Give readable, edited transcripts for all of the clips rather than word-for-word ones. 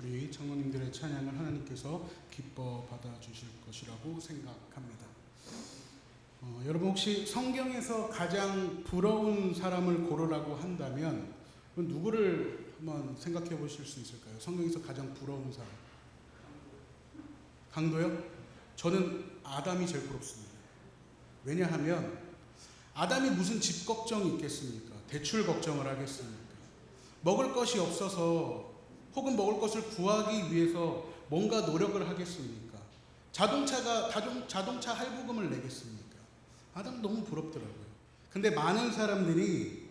우리 장로님들의 찬양을 하나님께서 기뻐 받아주실 것이라고 생각합니다. 여러분 혹시 성경에서 가장 부러운 사람을 고르라고 한다면 누구를 한번 생각해 보실 수 있을까요? 성경에서 가장 부러운 사람. 강도요? 저는 아담이 제일 부럽습니다. 왜냐하면 아담이 무슨 집 걱정이 있겠습니까? 대출 걱정을 하겠습니까? 먹을 것이 없어서 혹은 먹을 것을 구하기 위해서 뭔가 노력을 하겠습니까? 자동차 할부금을 내겠습니까? 아담 너무 부럽더라고요. 근데 많은 사람들이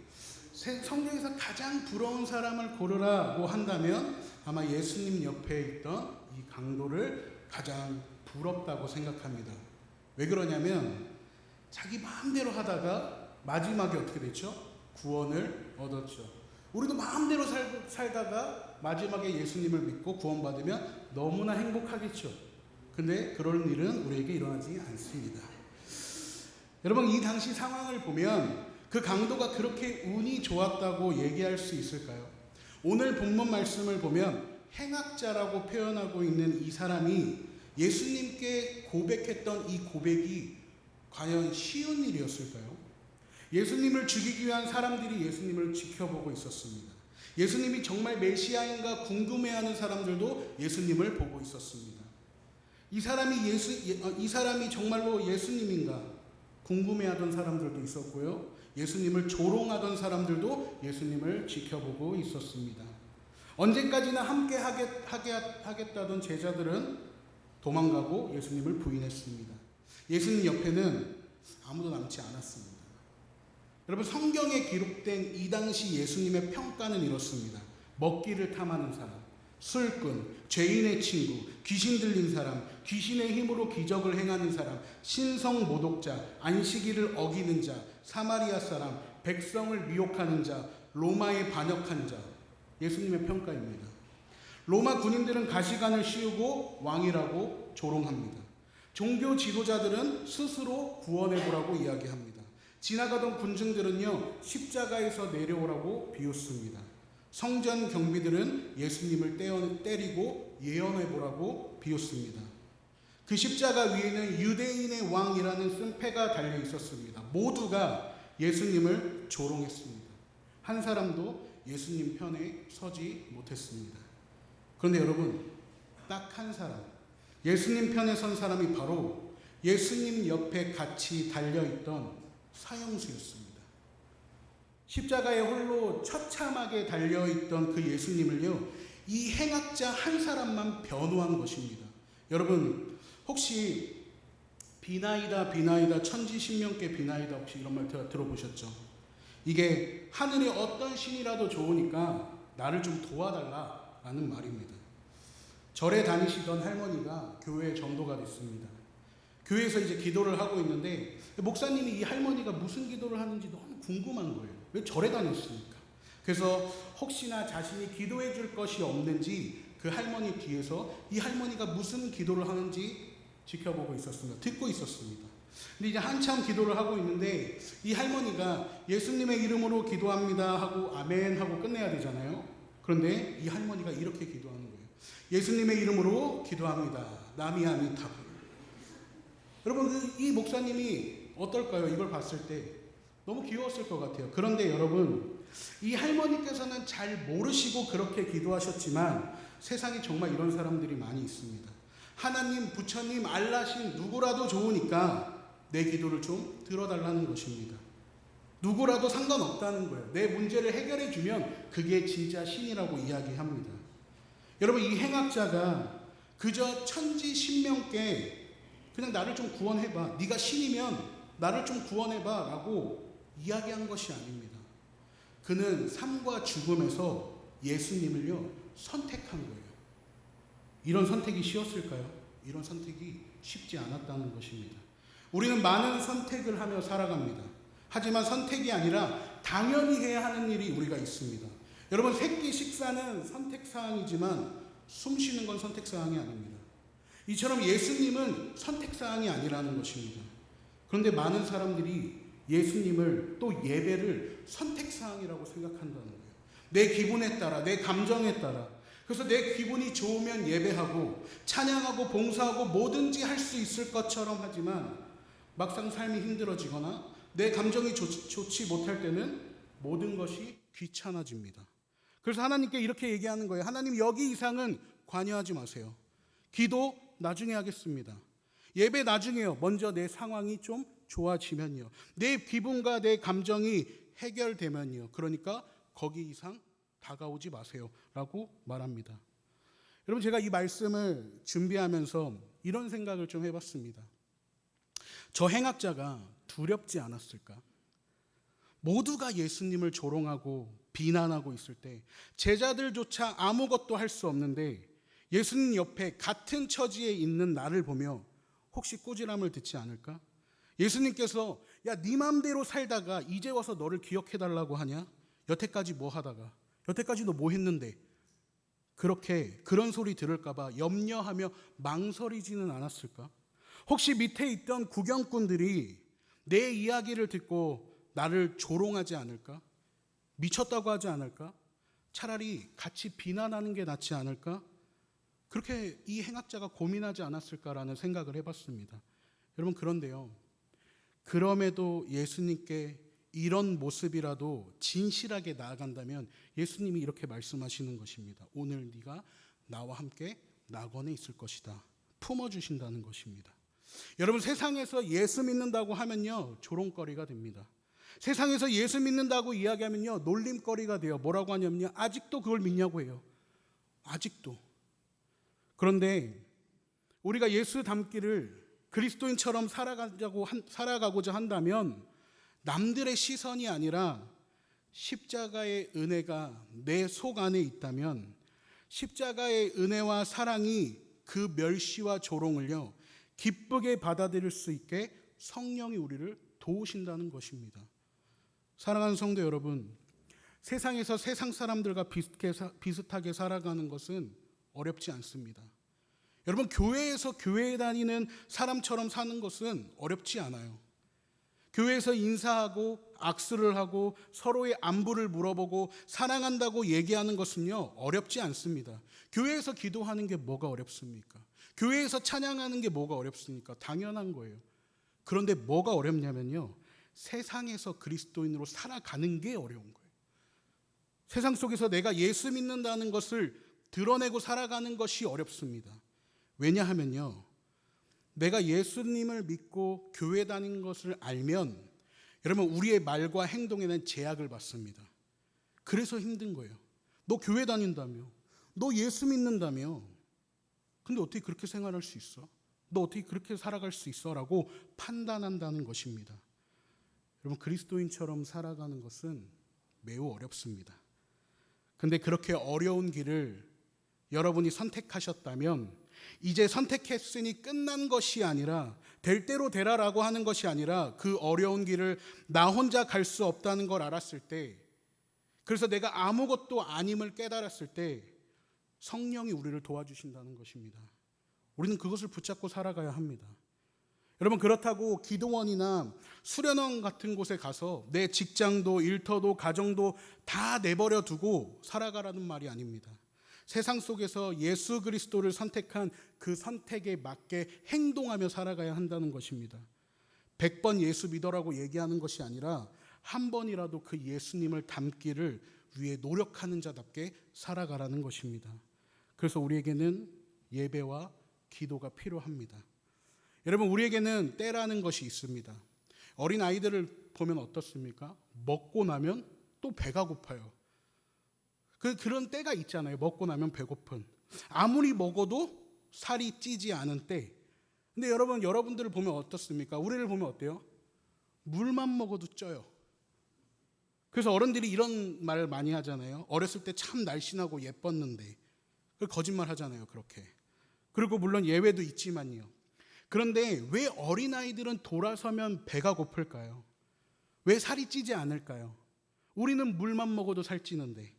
성경에서 가장 부러운 사람을 고르라고 한다면 아마 예수님 옆에 있던 이 강도를 가장 부럽다고 생각합니다. 왜 그러냐면 자기 마음대로 하다가 마지막에 어떻게 됐죠? 구원을 얻었죠. 우리도 마음대로 살다가 마지막에 예수님을 믿고 구원받으면 너무나 행복하겠죠. 근데 그런 일은 우리에게 일어나지 않습니다. 여러분 이 당시 상황을 보면 그 강도가 그렇게 운이 좋았다고 얘기할 수 있을까요? 오늘 본문 말씀을 보면 행악자라고 표현하고 있는 이 사람이 예수님께 고백했던 이 고백이 과연 쉬운 일이었을까요? 예수님을 죽이기 위한 사람들이 예수님을 지켜보고 있었습니다. 예수님이 정말 메시아인가 궁금해하는 사람들도 예수님을 보고 있었습니다. 이 사람이 정말로 예수님인가 궁금해하던 사람들도 있었고요. 예수님을 조롱하던 사람들도 예수님을 지켜보고 있었습니다. 언제까지나 함께 하겠다던 제자들은 도망가고 예수님을 부인했습니다. 예수님 옆에는 아무도 남지 않았습니다. 여러분 성경에 기록된 이 당시 예수님의 평가는 이렇습니다. 먹기를 탐하는 사람, 술꾼, 죄인의 친구, 귀신 들린 사람, 귀신의 힘으로 기적을 행하는 사람, 신성 모독자, 안식일을 어기는 자, 사마리아 사람, 백성을 미혹하는 자, 로마에 반역한 자. 예수님의 평가입니다. 로마 군인들은 가시관을 씌우고 왕이라고 조롱합니다. 종교 지도자들은 스스로 구원해보라고 이야기합니다. 지나가던 군중들은요 십자가에서 내려오라고 비웃습니다. 성전 경비들은 예수님을 때리고 예언해보라고 비웃습니다. 그 십자가 위에는 유대인의 왕이라는 쓴패가 달려 있었습니다. 모두가 예수님을 조롱했습니다. 한 사람도 예수님 편에 서지 못했습니다. 그런데 여러분 딱 한 사람, 예수님 편에 선 사람이 바로 예수님 옆에 같이 달려있던 사형수였습니다. 십자가에 홀로 처참하게 달려있던 그 예수님을요 이 행악자 한 사람만 변호한 것입니다. 여러분 혹시 비나이다 천지신명께 비나이다 혹시 이런 말 들어보셨죠? 이게 하늘의 어떤 신이라도 좋으니까 나를 좀 도와달라라는 말입니다. 절에 다니시던 할머니가 교회에 전도가 됐습니다. 교회에서 이제 기도를 하고 있는데 목사님이 이 할머니가 무슨 기도를 하는지 너무 궁금한 거예요. 왜 절에 다녔습니까? 그래서 혹시나 자신이 기도해 줄 것이 없는지 그 할머니 뒤에서 이 할머니가 무슨 기도를 하는지 지켜보고 있었습니다. 듣고 있었습니다. 근데 이제 한참 기도를 하고 있는데 이 할머니가 예수님의 이름으로 기도합니다 하고 아멘 하고 끝내야 되잖아요. 그런데 이 할머니가 이렇게 기도하는 거예요. 예수님의 이름으로 기도합니다. 나미아미타불. 여러분 이 목사님이 어떨까요? 이걸 봤을 때 너무 귀여웠을 것 같아요. 그런데 여러분 이 할머니께서는 잘 모르시고 그렇게 기도하셨지만 세상에 정말 이런 사람들이 많이 있습니다. 하나님, 부처님, 알라신 누구라도 좋으니까 내 기도를 좀 들어달라는 것입니다. 누구라도 상관없다는 거예요. 내 문제를 해결해 주면 그게 진짜 신이라고 이야기합니다. 여러분 이 행악자가 그저 천지신명께 그냥 나를 좀 구원해봐. 네가 신이면 나를 좀 구원해봐 라고 이야기한 것이 아닙니다. 그는 삶과 죽음에서 예수님을요 선택한 거예요. 이런 선택이 쉬웠을까요? 이런 선택이 쉽지 않았다는 것입니다. 우리는 많은 선택을 하며 살아갑니다. 하지만 선택이 아니라 당연히 해야 하는 일이 우리가 있습니다. 여러분 새끼 식사는 선택사항이지만 숨 쉬는 건 선택사항이 아닙니다. 이처럼 예수님은 선택사항이 아니라는 것입니다. 그런데 많은 사람들이 예수님을 또 예배를 선택사항이라고 생각한다는 거예요. 내 기분에 따라, 내 감정에 따라. 그래서 내 기분이 좋으면 예배하고 찬양하고 봉사하고 뭐든지 할 수 있을 것처럼 하지만 막상 삶이 힘들어지거나 내 감정이 좋지 못할 때는 모든 것이 귀찮아집니다. 그래서 하나님께 이렇게 얘기하는 거예요. 하나님, 여기 이상은 관여하지 마세요. 기도 나중에 하겠습니다. 예배 나중에요. 먼저 내 상황이 좀 좋아지면요. 내 기분과 내 감정이 해결되면요. 그러니까 거기 이상 다가오지 마세요 라고 말합니다. 여러분, 제가 이 말씀을 준비하면서 이런 생각을 좀 해봤습니다. 저 행악자가 두렵지 않았을까? 모두가 예수님을 조롱하고 비난하고 있을 때 제자들조차 아무것도 할 수 없는데 예수님 옆에 같은 처지에 있는 나를 보며 혹시 꾸지람을 듣지 않을까? 예수님께서 야, 네 맘대로 살다가 이제 와서 너를 기억해달라고 하냐? 여태까지 뭐 하다가, 여태까지 너 뭐 했는데, 그런 소리 들을까봐 염려하며 망설이지는 않았을까? 혹시 밑에 있던 구경꾼들이 내 이야기를 듣고 나를 조롱하지 않을까? 미쳤다고 하지 않을까? 차라리 같이 비난하는 게 낫지 않을까? 그렇게 이 행악자가 고민하지 않았을까라는 생각을 해봤습니다. 여러분, 그런데요, 그럼에도 예수님께 이런 모습이라도 진실하게 나아간다면 예수님이 이렇게 말씀하시는 것입니다. 오늘 네가 나와 함께 낙원에 있을 것이다. 품어주신다는 것입니다. 여러분, 세상에서 예수 믿는다고 하면요, 조롱거리가 됩니다. 세상에서 예수 믿는다고 이야기하면요, 놀림거리가 돼요. 뭐라고 하냐면요, 아직도 그걸 믿냐고 해요. 아직도. 그런데 우리가 예수 닮기를 그리스도인처럼 살아가고자 한다면 남들의 시선이 아니라 십자가의 은혜가 내 속 안에 있다면 십자가의 은혜와 사랑이 그 멸시와 조롱을요 기쁘게 받아들일 수 있게 성령이 우리를 도우신다는 것입니다. 사랑하는 성도 여러분, 세상에서 세상 사람들과 비슷하게 살아가는 것은 어렵지 않습니다. 여러분, 교회에서 교회에 다니는 사람처럼 사는 것은 어렵지 않아요. 교회에서 인사하고 악수를 하고 서로의 안부를 물어보고 사랑한다고 얘기하는 것은요 어렵지 않습니다. 교회에서 기도하는 게 뭐가 어렵습니까? 교회에서 찬양하는 게 뭐가 어렵습니까? 당연한 거예요. 그런데 뭐가 어렵냐면요, 세상에서 그리스도인으로 살아가는 게 어려운 거예요. 세상 속에서 내가 예수 믿는다는 것을 드러내고 살아가는 것이 어렵습니다. 왜냐하면요, 내가 예수님을 믿고 교회 다니는 것을 알면 여러분, 우리의 말과 행동에는 제약을 받습니다. 그래서 힘든 거예요. 너 교회 다닌다며, 너 예수 믿는다며, 근데 어떻게 그렇게 생활할 수 있어? 너 어떻게 그렇게 살아갈 수 있어? 라고 판단한다는 것입니다. 여러분, 그리스도인처럼 살아가는 것은 매우 어렵습니다. 근데 그렇게 어려운 길을 여러분이 선택하셨다면 이제 선택했으니 끝난 것이 아니라 될 대로 되라라고 하는 것이 아니라 그 어려운 길을 나 혼자 갈 수 없다는 걸 알았을 때, 그래서 내가 아무것도 아님을 깨달았을 때 성령이 우리를 도와주신다는 것입니다. 우리는 그것을 붙잡고 살아가야 합니다. 여러분, 그렇다고 기도원이나 수련원 같은 곳에 가서 내 직장도 일터도 가정도 다 내버려 두고 살아가라는 말이 아닙니다. 세상 속에서 예수 그리스도를 선택한 그 선택에 맞게 행동하며 살아가야 한다는 것입니다. 100번 예수 믿어라고 얘기하는 것이 아니라 한 번이라도 그 예수님을 닮기를 위해 노력하는 자답게 살아가라는 것입니다. 그래서 우리에게는 예배와 기도가 필요합니다. 여러분, 우리에게는 때라는 것이 있습니다. 어린 아이들을 보면 어떻습니까? 먹고 나면 또 배가 고파요. 그런 때가 있잖아요. 먹고 나면 배고픈. 아무리 먹어도 살이 찌지 않은 때. 근데 여러분들을 보면 어떻습니까? 우리를 보면 어때요? 물만 먹어도 쪄요. 그래서 어른들이 이런 말 많이 하잖아요. 어렸을 때 참 날씬하고 예뻤는데. 거짓말 하잖아요, 그렇게. 그리고 물론 예외도 있지만요. 그런데 왜 어린아이들은 돌아서면 배가 고플까요? 왜 살이 찌지 않을까요? 우리는 물만 먹어도 살찌는데.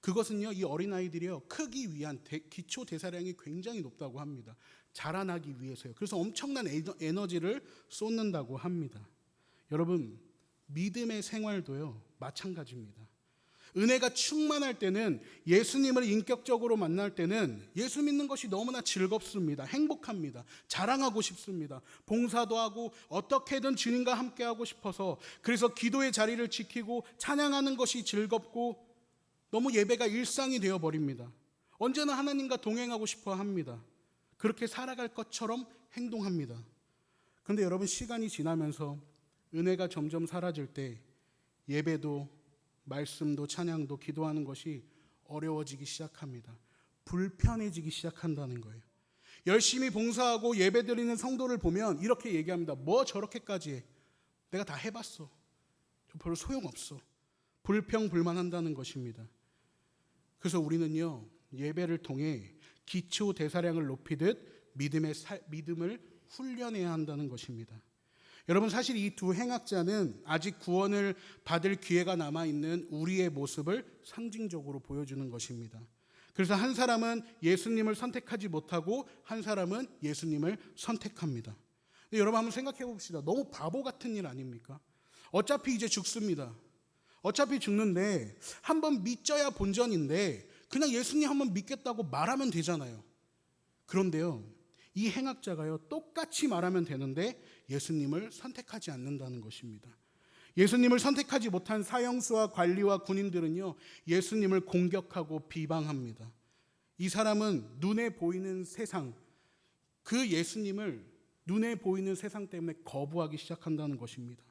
그것은요, 이 어린아이들이요, 크기 위한 기초 대사량이 굉장히 높다고 합니다. 자라나기 위해서요. 그래서 엄청난 에너지를 쏟는다고 합니다. 여러분, 믿음의 생활도요 마찬가지입니다. 은혜가 충만할 때는, 예수님을 인격적으로 만날 때는 예수 믿는 것이 너무나 즐겁습니다. 행복합니다. 자랑하고 싶습니다. 봉사도 하고 어떻게든 주님과 함께하고 싶어서, 그래서 기도의 자리를 지키고 찬양하는 것이 즐겁고 너무 예배가 일상이 되어버립니다. 언제나 하나님과 동행하고 싶어 합니다. 그렇게 살아갈 것처럼 행동합니다. 그런데 여러분, 시간이 지나면서 은혜가 점점 사라질 때 예배도 말씀도 찬양도 기도하는 것이 어려워지기 시작합니다. 불편해지기 시작한다는 거예요. 열심히 봉사하고 예배드리는 성도를 보면 이렇게 얘기합니다. 뭐 저렇게까지 해? 내가 다 해봤어. 별로 소용없어. 불평불만한다는 것입니다. 그래서 우리는요, 예배를 통해 기초 대사량을 높이듯 믿음을 훈련해야 한다는 것입니다. 여러분, 사실 이 두 행악자는 아직 구원을 받을 기회가 남아있는 우리의 모습을 상징적으로 보여주는 것입니다. 그래서 한 사람은 예수님을 선택하지 못하고 한 사람은 예수님을 선택합니다. 여러분, 한번 생각해 봅시다. 너무 바보 같은 일 아닙니까? 어차피 이제 죽습니다. 어차피 죽는데 한번 믿져야 본전인데 그냥 예수님 한번 믿겠다고 말하면 되잖아요. 그런데요, 이 행악자가요, 똑같이 말하면 되는데 예수님을 선택하지 않는다는 것입니다. 예수님을 선택하지 못한 사형수와 관리와 군인들은요, 예수님을 공격하고 비방합니다. 이 사람은 눈에 보이는 세상, 그 예수님을 눈에 보이는 세상 때문에 거부하기 시작한다는 것입니다.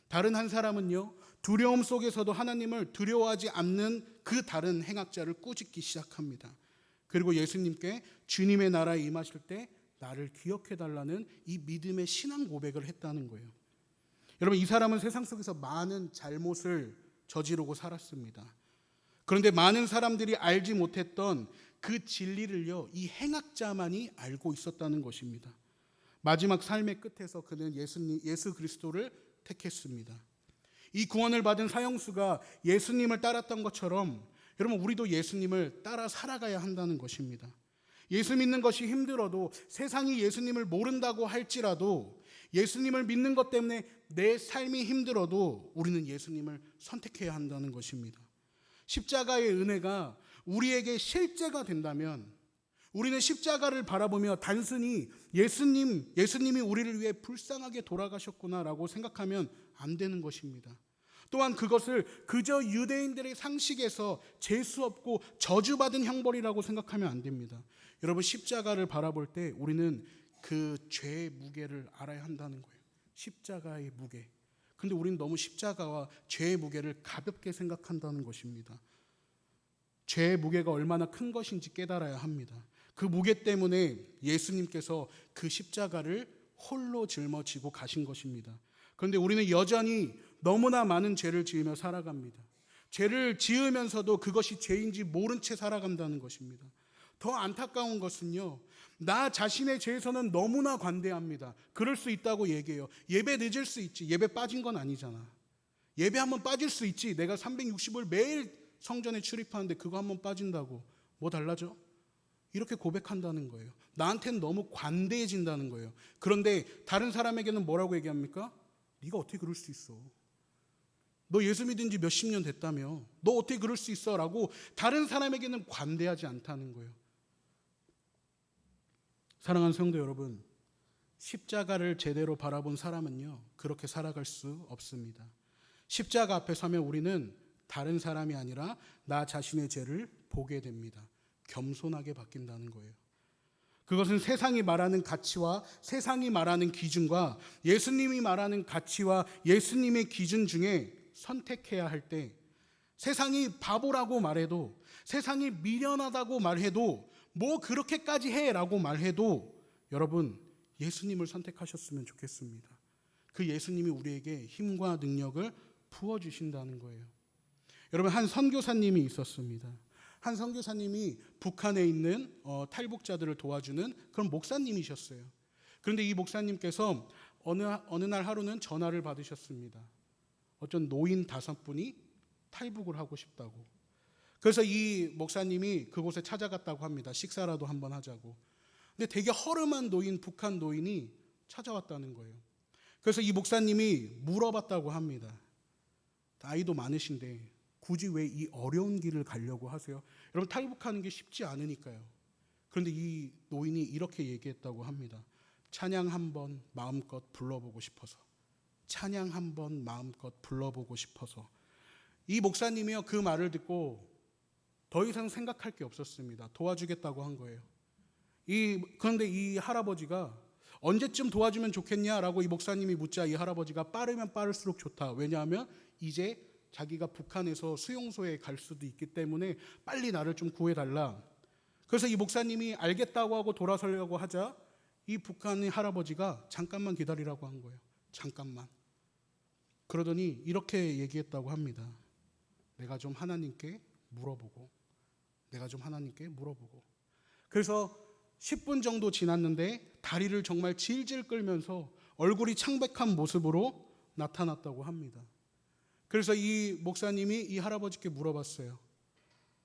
다른 한 사람은요, 두려움 속에서도 하나님을 두려워하지 않는 그 다른 행악자를 꾸짖기 시작합니다. 그리고 예수님께 주님의 나라에 임하실 때 나를 기억해달라는 이 믿음의 신앙 고백을 했다는 거예요. 여러분, 이 사람은 세상 속에서 많은 잘못을 저지르고 살았습니다. 그런데 많은 사람들이 알지 못했던 그 진리를요, 이 행악자만이 알고 있었다는 것입니다. 마지막 삶의 끝에서 그는 예수 그리스도를 택했습니다. 이 구원을 받은 사형수가 예수님을 따랐던 것처럼 여러분, 우리도 예수님을 따라 살아가야 한다는 것입니다. 예수 믿는 것이 힘들어도, 세상이 예수님을 모른다고 할지라도, 예수님을 믿는 것 때문에 내 삶이 힘들어도 우리는 예수님을 선택해야 한다는 것입니다. 십자가의 은혜가 우리에게 실제가 된다면, 우리는 십자가를 바라보며 단순히 예수님이 우리를 위해 불쌍하게 돌아가셨구나라고 생각하면 안 되는 것입니다. 또한 그것을 그저 유대인들의 상식에서 재수없고 저주받은 형벌이라고 생각하면 안 됩니다. 여러분, 십자가를 바라볼 때 우리는 그 죄의 무게를 알아야 한다는 거예요. 십자가의 무게. 근데 우리는 너무 십자가와 죄의 무게를 가볍게 생각한다는 것입니다. 죄의 무게가 얼마나 큰 것인지 깨달아야 합니다. 그 무게 때문에 예수님께서 그 십자가를 홀로 짊어지고 가신 것입니다. 그런데 우리는 여전히 너무나 많은 죄를 지으며 살아갑니다. 죄를 지으면서도 그것이 죄인지 모른 채 살아간다는 것입니다. 더 안타까운 것은요, 나 자신의 죄에서는 너무나 관대합니다. 그럴 수 있다고 얘기해요. 예배 늦을 수 있지. 예배 빠진 건 아니잖아. 예배 한번 빠질 수 있지. 내가 360일 매일 성전에 출입하는데 그거 한번 빠진다고 뭐 달라져? 이렇게 고백한다는 거예요. 나한테는 너무 관대해진다는 거예요. 그런데 다른 사람에게는 뭐라고 얘기합니까? 네가 어떻게 그럴 수 있어? 너 예수 믿은 지 몇십 년 됐다며. 너 어떻게 그럴 수 있어? 라고 다른 사람에게는 관대하지 않다는 거예요. 사랑하는 성도 여러분, 십자가를 제대로 바라본 사람은요, 그렇게 살아갈 수 없습니다. 십자가 앞에 서면 우리는 다른 사람이 아니라 나 자신의 죄를 보게 됩니다. 겸손하게 바뀐다는 거예요. 그것은 세상이 말하는 가치와 세상이 말하는 기준과 예수님이 말하는 가치와 예수님의 기준 중에 선택해야 할 때, 세상이 바보라고 말해도, 세상이 미련하다고 말해도, 뭐 그렇게까지 해라고 말해도 여러분, 예수님을 선택하셨으면 좋겠습니다. 그 예수님이 우리에게 힘과 능력을 부어주신다는 거예요. 여러분, 한 선교사님이 있었습니다. 한 선교사님이 북한에 있는 탈북자들을 도와주는 그런 목사님이셨어요. 그런데 이 목사님께서 어느 날 하루는 전화를 받으셨습니다. 어쩐 노인 5분이 탈북을 하고 싶다고. 그래서 이 목사님이 그곳에 찾아갔다고 합니다. 식사라도 한번 하자고. 근데 되게 허름한 북한 노인이 찾아왔다는 거예요. 그래서 이 목사님이 물어봤다고 합니다. 나이도 많으신데 굳이 왜 이 어려운 길을 가려고 하세요? 여러분, 탈북하는 게 쉽지 않으니까요. 그런데 이 노인이 이렇게 얘기했다고 합니다. 찬양 한번 마음껏 불러보고 싶어서. 찬양 한번 마음껏 불러보고 싶어서. 이 목사님이요, 그 말을 듣고 더 이상 생각할 게 없었습니다. 도와주겠다고 한 거예요. 그런데 이 할아버지가 언제쯤 도와주면 좋겠냐라고 이 목사님이 묻자 이 할아버지가 빠르면 빠를수록 좋다. 왜냐하면 이제 자기가 북한에서 수용소에 갈 수도 있기 때문에 빨리 나를 좀 구해달라. 그래서 이 목사님이 알겠다고 하고 돌아서려고 하자 이 북한의 할아버지가 잠깐만 기다리라고 한 거예요. 잠깐만. 그러더니 이렇게 얘기했다고 합니다. 내가 좀 하나님께 물어보고. 그래서 10분 정도 지났는데 다리를 정말 질질 끌면서 얼굴이 창백한 모습으로 나타났다고 합니다. 그래서 이 목사님이 이 할아버지께 물어봤어요.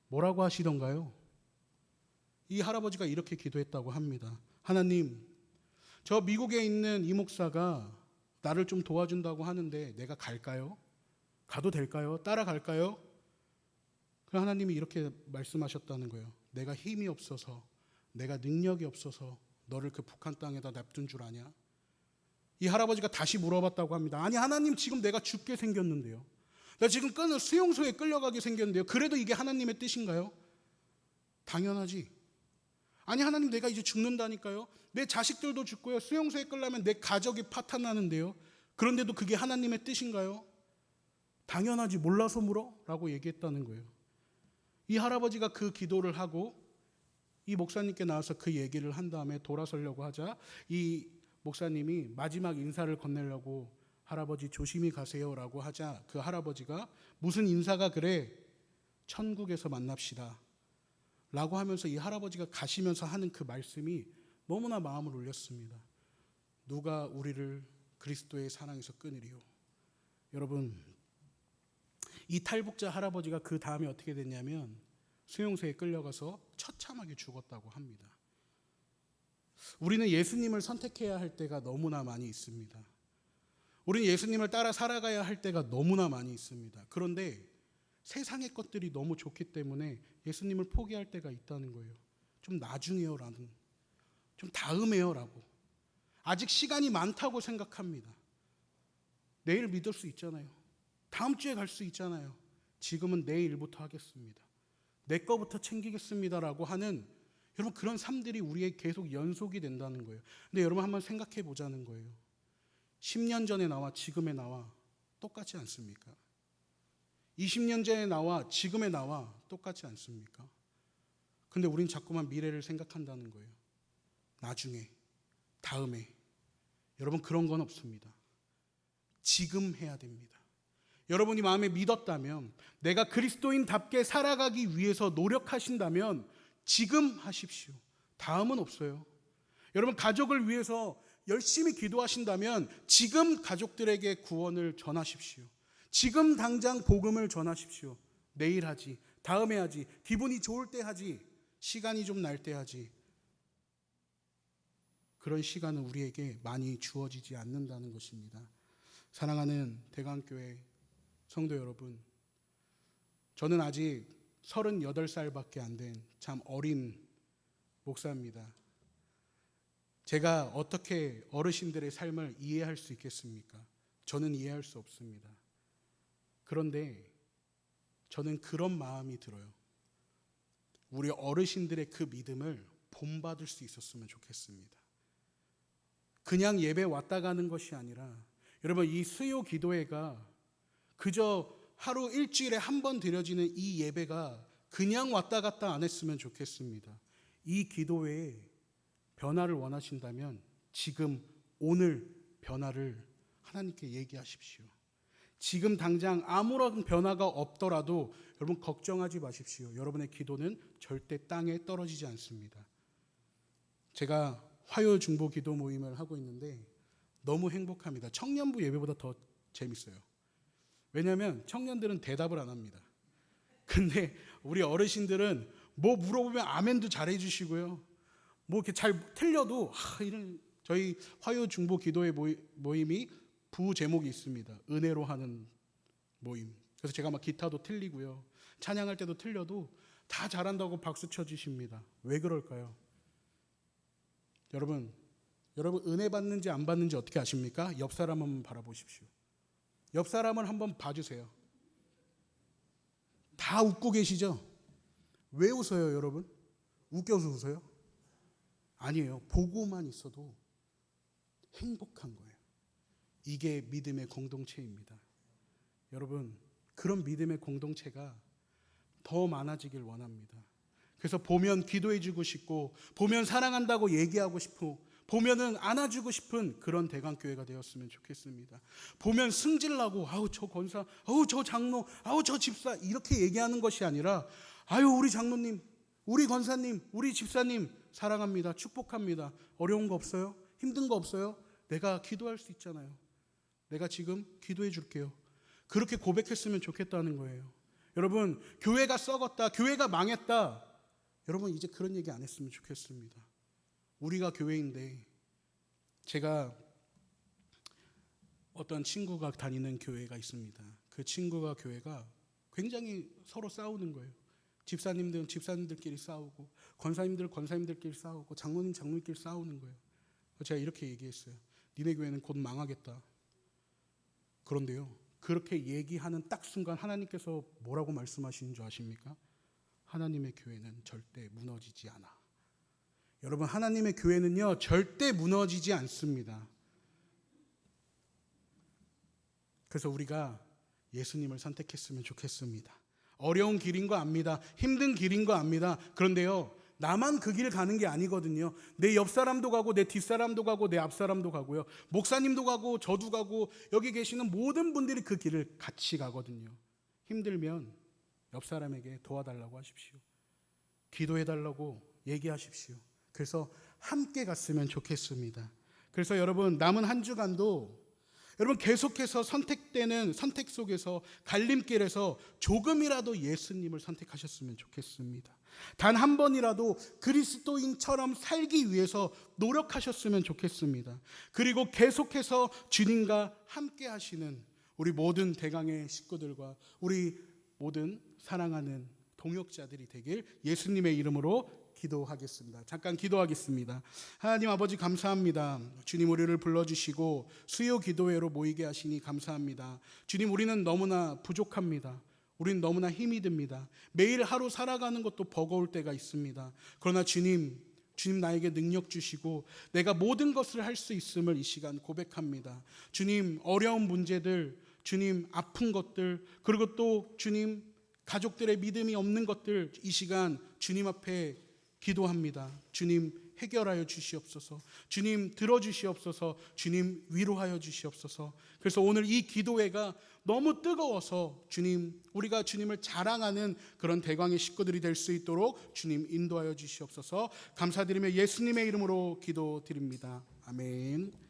뭐라고 하시던가요? 이 할아버지가 이렇게 기도했다고 합니다. 하나님, 저 미국에 있는 이 목사가 나를 좀 도와준다고 하는데 내가 갈까요? 가도 될까요? 따라갈까요? 그 하나님이 이렇게 말씀하셨다는 거예요. 내가 힘이 없어서, 내가 능력이 없어서 너를 그 북한 땅에다 냅둔 줄 아냐? 이 할아버지가 다시 물어봤다고 합니다. 아니, 하나님, 지금 내가 죽게 생겼는데요. 나 지금 수용소에 끌려가게 생겼는데요. 그래도 이게 하나님의 뜻인가요? 당연하지. 아니, 하나님, 내가 이제 죽는다니까요. 내 자식들도 죽고요. 수용소에 끌려면 내 가족이 파탄나는데요. 그런데도 그게 하나님의 뜻인가요? 당연하지. 몰라서 물어? 라고 얘기했다는 거예요. 이 할아버지가 그 기도를 하고 이 목사님께 나와서 그 얘기를 한 다음에 돌아서려고 하자 이 목사님이 마지막 인사를 건네려고 할아버지 조심히 가세요라고 하자 그 할아버지가 무슨 인사가 그래? 천국에서 만납시다 라고 하면서 이 할아버지가 가시면서 하는 그 말씀이 너무나 마음을 울렸습니다. 누가 우리를 그리스도의 사랑에서 끊으리요. 여러분, 이 탈북자 할아버지가 그 다음에 어떻게 됐냐면 수용소에 끌려가서 처참하게 죽었다고 합니다. 우리는 예수님을 선택해야 할 때가 너무나 많이 있습니다. 우리는 예수님을 따라 살아가야 할 때가 너무나 많이 있습니다. 그런데 세상의 것들이 너무 좋기 때문에 예수님을 포기할 때가 있다는 거예요. 좀 나중에요라는, 좀 다음에요라고. 아직 시간이 많다고 생각합니다. 내일 믿을 수 있잖아요. 다음 주에 갈 수 있잖아요. 지금은 내일부터 하겠습니다. 내 거부터 챙기겠습니다라고 하는 여러분 그런 삶들이 우리의 계속 연속이 된다는 거예요. 근데 여러분 한번 생각해 보자는 거예요. 10년 전에 나와 지금의 나와 똑같지 않습니까? 20년 전에 나와 지금의 나와 똑같지 않습니까? 근데 우린 자꾸만 미래를 생각한다는 거예요. 나중에, 다음에. 여러분 그런 건 없습니다. 지금 해야 됩니다. 여러분이 마음에 믿었다면, 내가 그리스도인답게 살아가기 위해서 노력하신다면 지금 하십시오. 다음은 없어요. 여러분 가족을 위해서 열심히 기도하신다면 지금 가족들에게 구원을 전하십시오. 지금 당장 복음을 전하십시오. 내일 하지, 다음에 하지, 기분이 좋을 때 하지, 시간이 좀 날 때 하지. 그런 시간은 우리에게 많이 주어지지 않는다는 것입니다. 사랑하는 대강교회 성도 여러분, 저는 아직 38살밖에 안 된 참 어린 목사입니다. 제가 어떻게 어르신들의 삶을 이해할 수 있겠습니까? 저는 이해할 수 없습니다. 그런데 저는 그런 마음이 들어요. 우리 어르신들의 그 믿음을 본받을 수 있었으면 좋겠습니다. 그냥 예배 왔다 가는 것이 아니라, 여러분 이 수요 기도회가 그저 하루 일주일에 한 번 드려지는 이 예배가 그냥 왔다 갔다 안 했으면 좋겠습니다. 이 기도회에 변화를 원하신다면 지금 오늘 변화를 하나님께 얘기하십시오. 지금 당장 아무런 변화가 없더라도 여러분 걱정하지 마십시오. 여러분의 기도는 절대 땅에 떨어지지 않습니다. 제가 화요 중보 기도 모임을 하고 있는데 너무 행복합니다. 청년부 예배보다 더 재밌어요. 왜냐하면 청년들은 대답을 안 합니다. 근데 우리 어르신들은 뭐 물어보면 아멘도 잘해 주시고요. 뭐 이렇게 잘 틀려도 이런 저희 화요 중보 기도회 모임이 부 제목이 있습니다. 은혜로 하는 모임. 그래서 제가 막 기타도 틀리고요. 찬양할 때도 틀려도 다 잘한다고 박수 쳐주십니다. 왜 그럴까요? 여러분 은혜 받는지 안 받는지 어떻게 아십니까? 옆 사람 한번 바라보십시오. 옆 사람을 한번 봐주세요. 다 웃고 계시죠? 왜 웃어요, 여러분? 웃겨서 웃어요? 아니에요. 보고만 있어도 행복한 거예요. 이게 믿음의 공동체입니다. 여러분, 그런 믿음의 공동체가 더 많아지길 원합니다. 그래서 보면 기도해주고 싶고, 보면 사랑한다고 얘기하고 싶고, 보면은 안아주고 싶은 그런 대강교회가 되었으면 좋겠습니다. 보면 승질나고 아우 저 권사, 아우 저 장로, 아우 저 집사 이렇게 얘기하는 것이 아니라 아유 우리 장로님, 우리 권사님, 우리 집사님 사랑합니다. 축복합니다. 어려운 거 없어요? 힘든 거 없어요? 내가 기도할 수 있잖아요. 내가 지금 기도해 줄게요. 그렇게 고백했으면 좋겠다는 거예요. 여러분, 교회가 썩었다, 교회가 망했다, 여러분 이제 그런 얘기 안 했으면 좋겠습니다. 우리가 교회인데, 제가 어떤 친구가 다니는 교회가 있습니다. 그 친구가 교회가 굉장히 서로 싸우는 거예요. 집사님들은 집사님들끼리 싸우고, 권사님들끼리 싸우고, 장로님끼리 싸우는 거예요. 제가 이렇게 얘기했어요. 니네 교회는 곧 망하겠다. 그런데요, 그렇게 얘기하는 딱 순간 하나님께서 뭐라고 말씀하시는 줄 아십니까? 하나님의 교회는 절대 무너지지 않아. 여러분, 하나님의 교회는요 절대 무너지지 않습니다. 그래서 우리가 예수님을 선택했으면 좋겠습니다. 어려운 길인 거 압니다. 힘든 길인 거 압니다. 그런데요, 나만 그 길을 가는 게 아니거든요. 내 옆 사람도 가고, 내 뒷 사람도 가고, 내 앞 사람도 가고요. 목사님도 가고, 저도 가고, 여기 계시는 모든 분들이 그 길을 같이 가거든요. 힘들면 옆 사람에게 도와달라고 하십시오. 기도해달라고 얘기하십시오. 그래서 함께 갔으면 좋겠습니다. 그래서 여러분, 남은 한 주간도 여러분 계속해서 선택되는 선택 속에서, 갈림길에서 조금이라도 예수님을 선택하셨으면 좋겠습니다. 단 한 번이라도 그리스도인처럼 살기 위해서 노력하셨으면 좋겠습니다. 그리고 계속해서 주님과 함께 하시는 우리 모든 대강의 식구들과 우리 모든 사랑하는 동역자들이 되길 예수님의 이름으로 기도하겠습니다. 잠깐 기도하겠습니다. 하나님 아버지, 감사합니다. 주님, 우리를 불러주시고 수요 기도회로 모이게 하시니 감사합니다. 주님, 우리는 너무나 부족합니다. 우리는 너무나 힘이 듭니다. 매일 하루 살아가는 것도 버거울 때가 있습니다. 그러나 주님 나에게 능력 주시고 내가 모든 것을 할 수 있음을 이 시간 고백합니다. 주님, 어려운 문제들, 주님 아픈 것들, 그리고 또 주님 가족들의 믿음이 없는 것들, 이 시간 주님 앞에 기도합니다. 주님 해결하여 주시옵소서. 주님 들어주시옵소서. 주님 위로하여 주시옵소서. 그래서 오늘 이 기도회가 너무 뜨거워서 주님, 우리가 주님을 자랑하는 그런 대광의 식구들이 될 수 있도록 주님 인도하여 주시옵소서. 감사드리며 예수님의 이름으로 기도드립니다. 아멘.